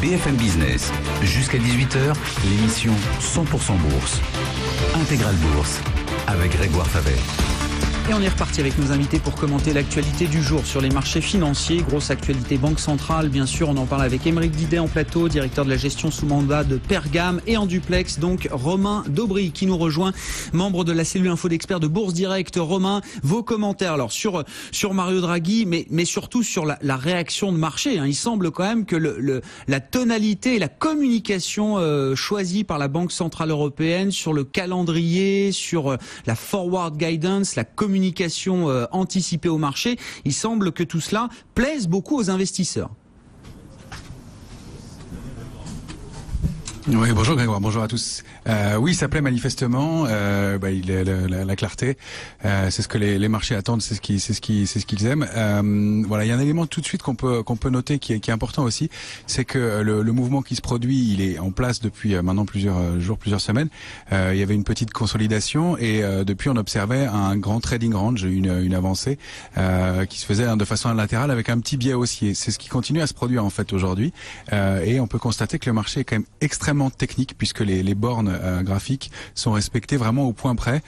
BFM Business, jusqu'à 18h, l'émission 100% Bourse. Intégrale Bourse, avec Grégoire Favet. Et on est reparti avec nos invités pour commenter l'actualité du jour sur les marchés financiers. Grosse actualité Banque Centrale, bien sûr. On en parle avec Aymeric Didet en plateau, directeur de la gestion sous mandat de Pergame. Et en duplex, donc, Romain Daubry qui nous rejoint, membre de la cellule info d'experts de Bourse Direct. Romain, vos commentaires alors sur Mario Draghi, mais surtout sur la réaction de marché. Il semble quand même que la tonalité et la communication choisie par la Banque Centrale Européenne sur le calendrier, sur la forward guidance, la communication anticipée au marché, il semble que tout cela plaise beaucoup aux investisseurs. Oui, bonjour Grégoire, bonjour à tous. Oui, ça plaît manifestement. La clarté, c'est ce que les marchés attendent, c'est ce qu'ils aiment. Voilà, il y a un élément tout de suite qu'on peut noter qui est important aussi, c'est que le mouvement qui se produit, il est en place depuis maintenant plusieurs jours, plusieurs semaines. Il y avait une petite consolidation et depuis on observait un grand trading range, une avancée qui se faisait de façon latérale avec un petit biais haussier. C'est ce qui continue à se produire en fait aujourd'hui et on peut constater que le marché est quand même extrêmement technique puisque les bornes graphiques sont respectées vraiment au point près.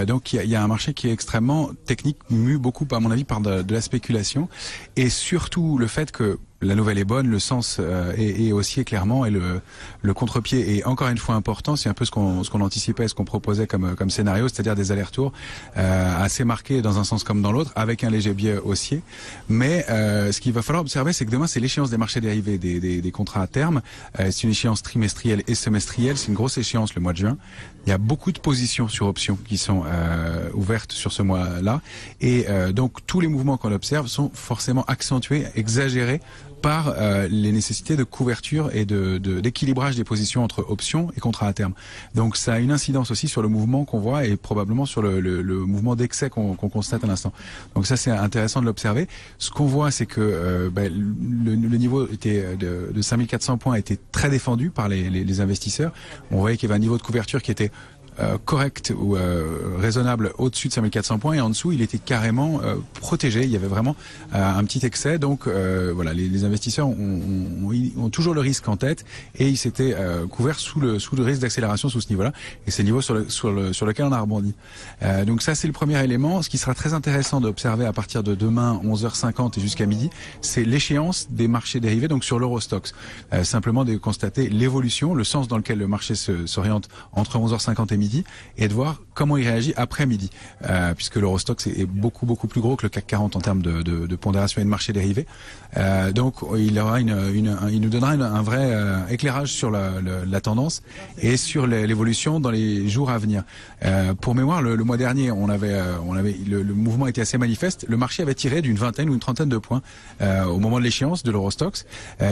Donc il y a un marché qui est extrêmement technique, mu beaucoup à mon avis par de la spéculation et surtout le fait que la nouvelle est bonne, le sens est haussier clairement et le contre-pied est encore une fois important. C'est un peu ce qu'on anticipait, ce qu'on proposait comme scénario, c'est-à-dire des allers-retours assez marqués dans un sens comme dans l'autre, avec un léger biais haussier. Mais ce qu'il va falloir observer, c'est que demain c'est l'échéance des marchés dérivés, des contrats à terme. C'est une échéance trimestrielle et semestrielle. C'est une grosse échéance le mois de juin. Il y a beaucoup de positions sur options qui sont ouvertes sur ce mois-là. Et donc tous les mouvements qu'on observe sont forcément accentués, exagérés par les nécessités de couverture et d'équilibrage des positions entre options et contrats à terme. Donc ça a une incidence aussi sur le mouvement qu'on voit et probablement sur le mouvement d'excès qu'on constate à l'instant. Donc ça c'est intéressant de l'observer. Ce qu'on voit c'est que le niveau était de 5400 points était très défendu par les investisseurs. On voyait qu'il y avait un niveau de couverture qui était correct ou raisonnable au-dessus de 5400 points et en dessous il était carrément protégé, il y avait vraiment un petit excès donc voilà les investisseurs ont toujours le risque en tête et ils s'étaient couverts sous le risque d'accélération sous ce niveau-là et c'est le niveau sur lequel on a rebondi. Donc ça c'est le premier élément. Ce qui sera très intéressant d'observer à partir de demain 11h50 et jusqu'à midi, c'est l'échéance des marchés dérivés donc sur l'Eurostoxx. Simplement de constater l'évolution, le sens dans lequel le marché s'oriente entre 11h50 et midi et de voir comment il réagit après midi puisque l'Eurostoxx est beaucoup plus gros que le CAC 40 en termes de pondération et de marché dérivé. Donc il nous donnera un vrai éclairage sur la tendance et sur l'évolution dans les jours à venir. Pour mémoire, le mois dernier, le mouvement était assez manifeste. Le marché avait tiré d'une vingtaine ou une trentaine de points au moment de l'échéance de l'Eurostoxx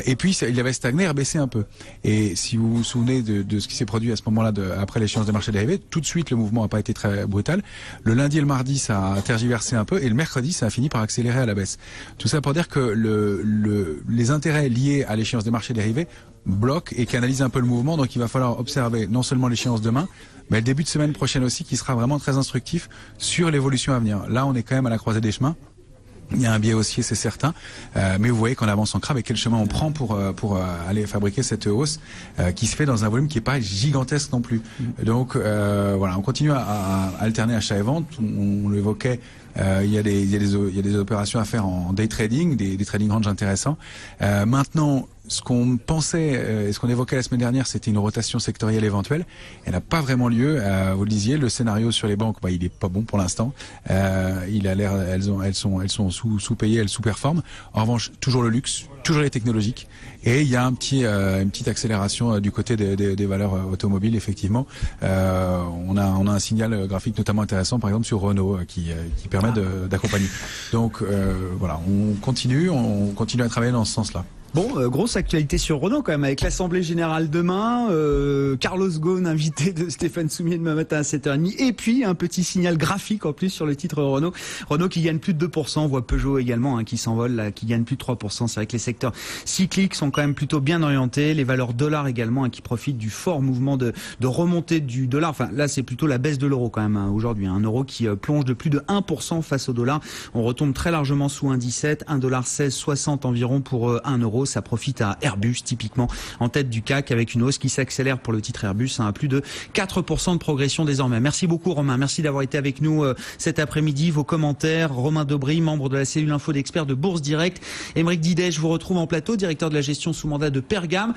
et puis il avait stagné, rebaissé un peu. Et si vous vous souvenez de ce qui s'est produit à ce moment-là après l'échéance des marchés dérivés, tout de suite le mouvement n'a pas été très brutal. Le lundi et le mardi ça a tergiversé un peu et le mercredi ça a fini par accélérer à la baisse. Tout ça pour dire que les intérêts liés à l'échéance des marchés dérivés bloquent et canalisent un peu le mouvement, donc il va falloir observer non seulement l'échéance demain mais le début de semaine prochaine aussi qui sera vraiment très instructif sur l'évolution à venir. Là on est quand même à la croisée des chemins. Il y a un biais haussier, c'est certain, mais vous voyez qu'on avance en crabe et quel chemin on prend pour aller fabriquer cette hausse qui se fait dans un volume qui est pas gigantesque non plus. Donc voilà, on continue à alterner achat et vente. On l'évoquait. Il y a des opérations à faire en day trading, des trading range intéressants. Maintenant, ce qu'on pensait et ce qu'on évoquait la semaine dernière, c'était une rotation sectorielle éventuelle. Elle n'a pas vraiment lieu. Vous le disiez, le scénario sur les banques, il est pas bon pour l'instant. Il a l'air, elles sont sous-payées, elles sous-performent. En revanche, toujours le luxe, toujours les technologiques. Et il y a une petite accélération du côté des valeurs automobiles, effectivement. On a un signal graphique notamment intéressant, par exemple sur Renault, qui permet d'accompagner. Donc voilà, on continue à travailler dans ce sens-là. Bon, grosse actualité sur Renault quand même, avec l'Assemblée Générale demain, Carlos Ghosn, invité de Stéphane Soumier demain matin à 7h30, et puis un petit signal graphique en plus sur le titre Renault. Renault qui gagne plus de 2%, on voit Peugeot également qui s'envole, là, qui gagne plus de 3%. C'est vrai que les secteurs cycliques sont quand même plutôt bien orientés, les valeurs dollars également qui profitent du fort mouvement de remontée du dollar. Enfin là c'est plutôt la baisse de l'euro quand même aujourd'hui, un euro qui plonge de plus de 1% face au dollar. On retombe très largement sous 1,17, 1,1660 environ pour 1 euro. euros. Ça profite à Airbus, typiquement en tête du CAC, avec une hausse qui s'accélère pour le titre Airbus à plus de 4% de progression désormais. Merci beaucoup Romain, merci d'avoir été avec nous cet après-midi. Vos commentaires, Romain Daubry, membre de la cellule info d'experts de Bourse Direct. Aymeric Didet, je vous retrouve en plateau, directeur de la gestion sous mandat de Pergame.